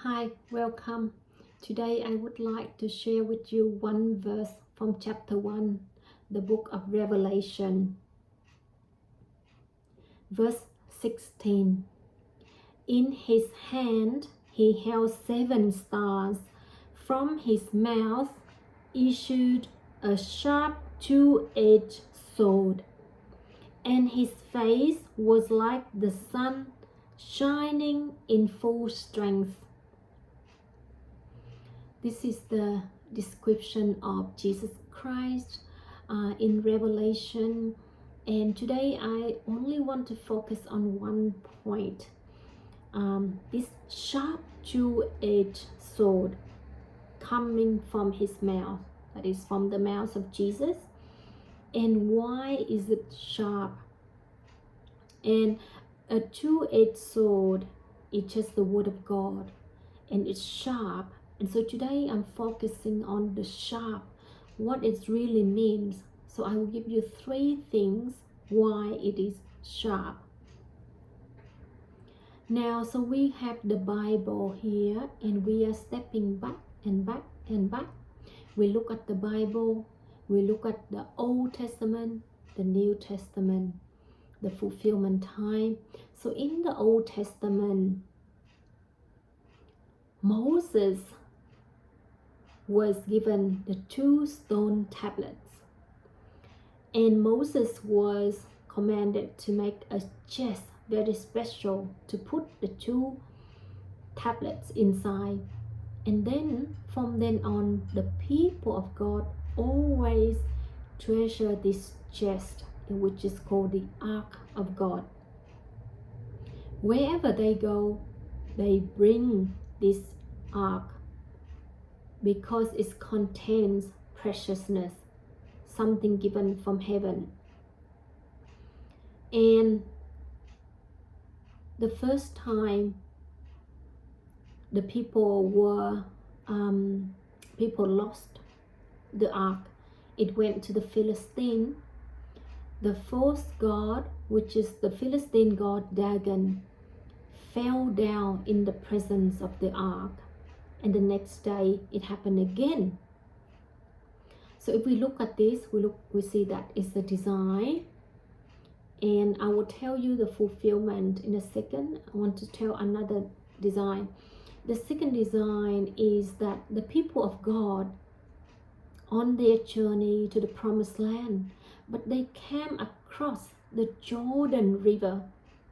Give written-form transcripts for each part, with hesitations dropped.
Hi, welcome. Today I would like to share with you one verse from chapter 1, the book of Revelation. Verse 16. In his hand he held 7 stars. From his mouth issued a sharp two-edged sword, and his face was like the sun shining in full strength. This is the description of Jesus Christ in Revelation, and today I only want to focus on one point. This sharp two-edged sword coming from his mouth, that is from the mouth of Jesus. And why is it sharp? And a two-edged sword is just the word of God, and it's sharp. And so today I'm focusing on the sharp, what it really means. So I will give you 3 things why it is sharp. Now, so we have the Bible here, and we are stepping back and back and back. We look at the Bible, we look at the Old Testament, the New Testament, the fulfillment time. So in the Old Testament, Moses was given the 2 stone tablets, and Moses was commanded to make a chest very special to put the 2 tablets inside. And then from then on, the people of God always treasure this chest, which is called the Ark of God. Wherever they go, they bring this ark because it contains preciousness, something given from heaven. And the first time the people lost the ark, it went to the Philistine. The false god, which is the Philistine god Dagon, fell down in the presence of the ark, and the next day it happened again. So if we look at this, we see that it's a design, and I will tell you the fulfillment in a second. I want to tell another design. The second design is that the people of God on their journey to the promised land, but they came across the Jordan River.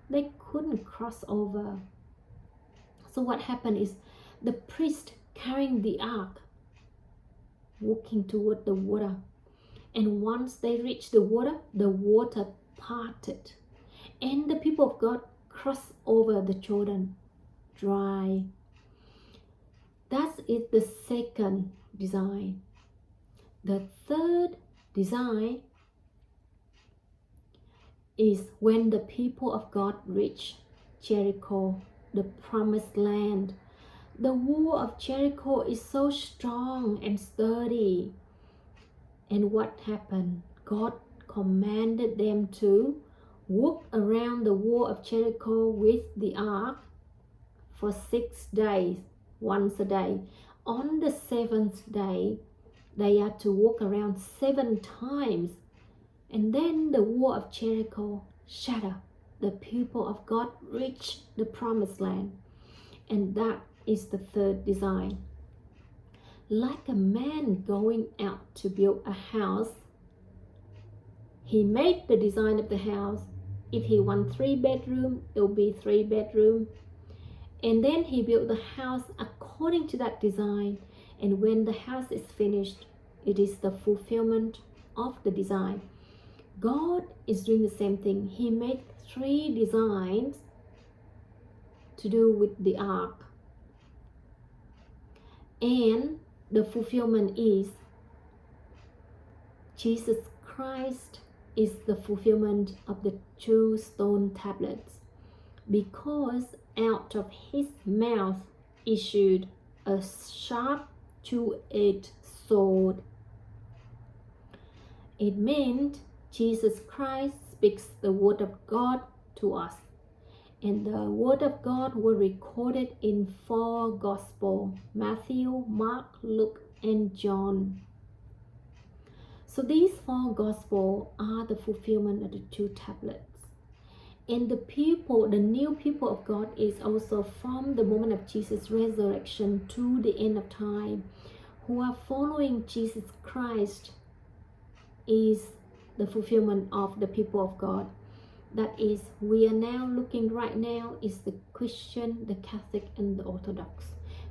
They couldn't cross over. So what happened is the priest carrying the ark walking toward the water, and once they reached the water parted, and the people of God crossed over the Jordan dry. That is the second design. The third design is when the people of God reach Jericho, the promised land. The wall of Jericho is so strong and sturdy. And what happened? God commanded them to walk around the wall of Jericho with the ark for 6 days, once a day. On the 7th day, they had to walk around 7 times. And then the wall of Jericho shattered. The people of God reached the promised land. And that is the third design. Like a man going out to build a house, he made the design of the house. If he want 3 bedroom, it will be 3 bedroom. And then he built the house according to that design. And when the house is finished, it is the fulfillment of the design. God is doing the same thing. He made 3 designs to do with the ark. And the fulfillment is Jesus Christ is the fulfillment of the 2 stone tablets, because out of his mouth issued a sharp two-edged sword. It meant Jesus Christ speaks the word of God to us, And the word of God were recorded in 4 Gospels: Matthew, Mark, Luke, and John. So these 4 Gospels are the fulfillment of the 2 tablets. And the people, the new people of God, is also from the moment of Jesus' resurrection to the end of time, who are following Jesus Christ, is the fulfillment of the people of God. That is, we are now looking right now is the Christian, the Catholic, and the Orthodox.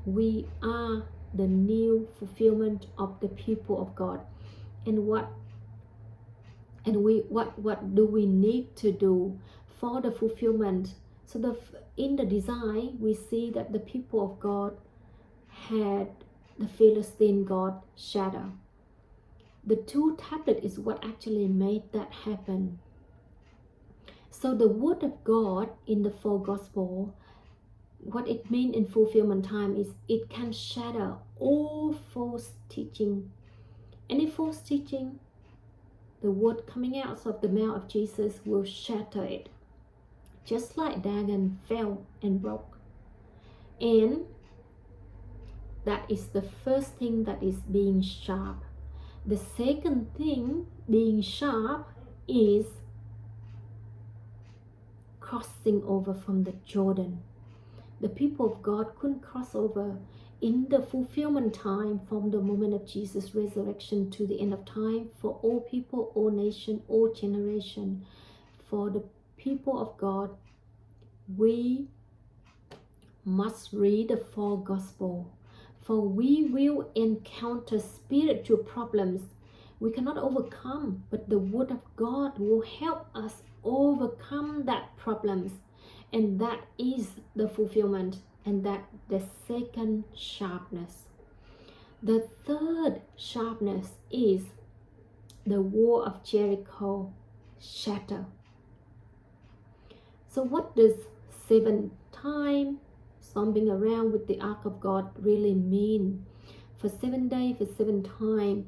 We are the new fulfillment of the people of God. And what do we need to do for the fulfillment? So in the design, we see that the people of God had the Philistine god shadow. The 2 tablets is what actually made that happen. So the word of God in the 4 Gospels, what it means in fulfillment time is it can shatter all false teaching. Any false teaching, the word coming out of the mouth of Jesus will shatter it. Just like Dagon fell and broke. And that is the first thing that is being sharp. The second thing being sharp is crossing over from the Jordan. The people of God couldn't cross over in the fulfillment time from the moment of Jesus' resurrection to the end of time, for all people, all nation, all generation. For the people of God, we must read the 4 Gospels, for we will encounter spiritual problems we cannot overcome, but the word of God will help us overcome that problems. And that is the fulfillment, and that the second sharpness. The third sharpness is the wall of Jericho shatter. So what does 7 times stomping around with the ark of God really mean? For 7 days, for 7 times.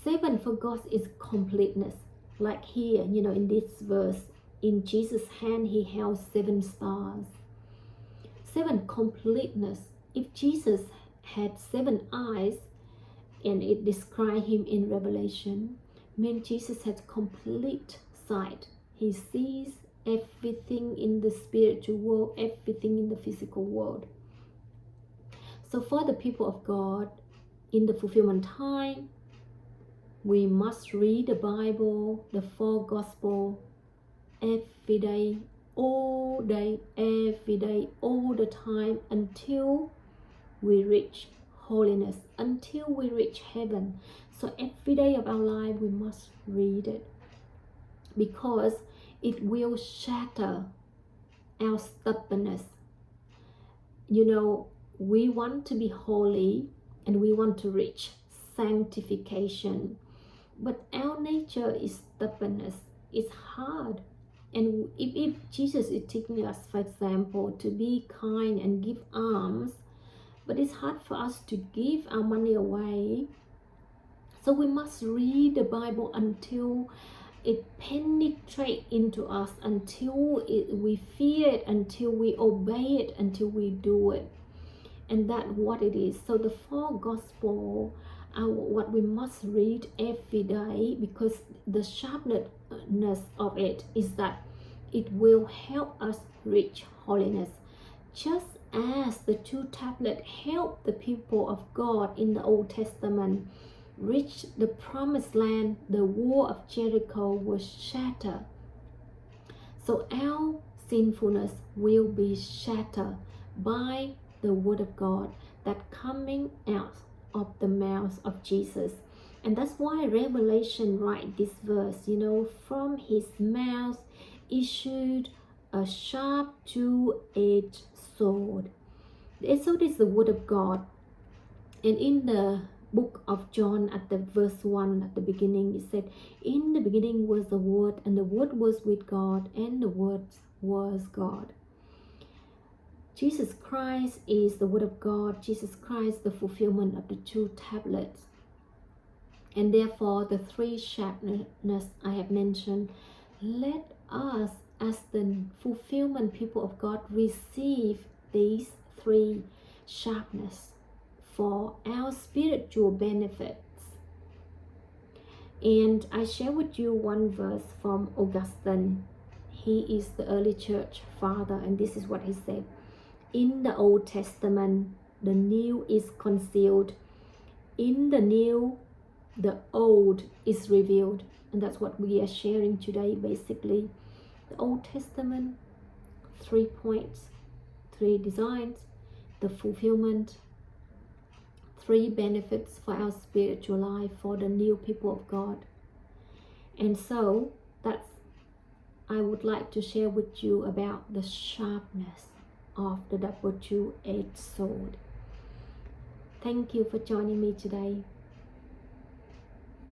7 for God is completeness. Like here, in this verse, in Jesus' hand he held 7 stars. 7 completeness. If Jesus had 7 eyes, and it describes him in Revelation, means Jesus has complete sight. He sees everything in the spiritual world, everything in the physical world. So for the people of God, in the fulfillment time, we must read the Bible, the 4 Gospels, every day, every day, all the time, until we reach holiness, until we reach heaven. So every day of our life, we must read it, because it will shatter our stubbornness. We want to be holy and we want to reach sanctification, but our nature is stubbornness. It's hard. And if Jesus is teaching us, for example, to be kind and give alms, but it's hard for us to give our money away. So we must read the Bible until it penetrates into us, until we fear it, until we obey it, until we do it. And that's what it is. So the 4 Gospels are what we must read every day, because the sharpness of it is that it will help us reach holiness. Just as the 2 tablets helped the people of God in the Old Testament reach the promised land, the wall of Jericho was shattered. So our sinfulness will be shattered by the word of God that coming out of the mouth of Jesus. And that's why Revelation write this verse, from his mouth issued a sharp 2-edged sword. The sword is the word of God. And in the book of John, at the verse 1 at the beginning, it said, in the beginning was the word, and the word was with God, and the word was God. Jesus Christ is the word of God. Jesus Christ, the fulfillment of the 2 tablets. And therefore, the 3 sharpness I have mentioned, let us as the fulfillment people of God, receive these three sharpness for our spiritual benefits. And I share with you one verse from Augustine. He is the early church father, and this is what he said: in the Old Testament, the new is concealed. In the new, the old is revealed. And that's what we are sharing today, basically. The Old Testament, 3 points, 3 designs, the fulfillment, 3 benefits for our spiritual life for the new people of God. And so that's, I would like to share with you about the sharpness of the double-edged sword. Thank you for joining me today.